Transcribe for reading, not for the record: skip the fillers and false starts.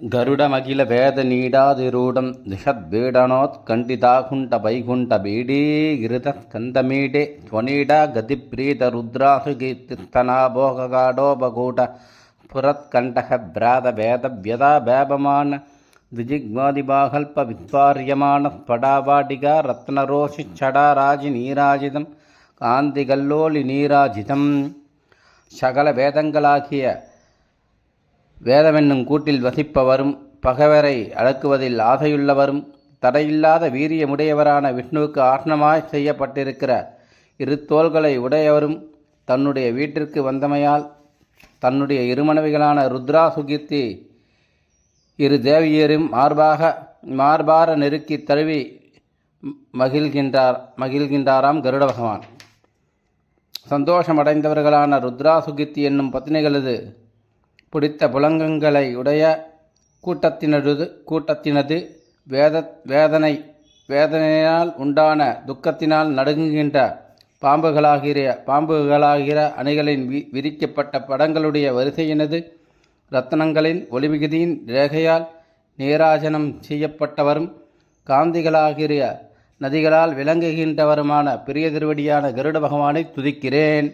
ಗರುಡಮಗಿಲ ವೇದ ನೀಡಾದಿರೂಢಂ ನಿಷದ್ವೇಡನೋತ್ ಕಂಡಿತಾಕುಂಠ ವೈಕುಂಠ ಬೀಡೀಗಿರಿತ ಸ್ಕಂದಮೀಡೆ ತ್ವನೀಡ ಗತಿಪ್ರೀತ ರುದ್ರಾಸುಗೀರ್ತನಾಭೋಗಾಡೋಪಗೂಟ ಸ್ಫುರತ್ಕಂಠಃ ಭ್ರಾತ ವೇದ ವ್ಯದಾ ವ್ಯಾಪಮಾನ ದ್ವಿಜಿಗ್ವಾದಿಬಾಹಲ್ಪ ವಿದ್ವಾರ್ಯಮಾಣ ಸ್ಫಟಾವಾಟಿಗ ರತ್ನರೋಷಿ ಛಡಾರಾಜಿ ನೀರಾಜಿತಂ காந்திகல்லோலி நீராஜிதம். சகல வேதங்களாகிய வேதமென்னும் கூட்டில் வசிப்பவரும் பகைவரை அடக்குவதில் ஆசையுள்ளவரும் தடையில்லாத வீரியமுடையவரான விஷ்ணுவுக்கு ஆசனமாய் செய்யப்பட்டிருக்கிற இரு தோள்களை உடையவரும் தன்னுடைய வீட்டிற்கு வந்தமையால் தன்னுடைய இருமனைவிகளான ருத்ராசுகீர்த்தி இரு தேவியரும் மார்பார நெருக்கி தழுவி மகிழ்கின்றாராம் கருட பகவான். சந்தோஷமடைந்தவர்களான ருத்ராசுகீர்த்தி என்னும் பத்னிகளது பிடித்த புலங்கங்களை உடைய கூட்டத்தினது வேதனையால் உண்டான துக்கத்தினால் நடுங்குகின்ற பாம்புகளாகிற அணிகளின் விரிக்கப்பட்ட படங்களுடைய வரிசையினது இரத்தனங்களின் ஒளிமிகுதியின் ரேகையால் நீராஜனம் செய்யப்பட்டவரும் காந்திகளாகிற நதிகளால் விளங்குகின்றவருமான பெரிய திருவடியான கருட பகவானை துதிக்கிறேன்.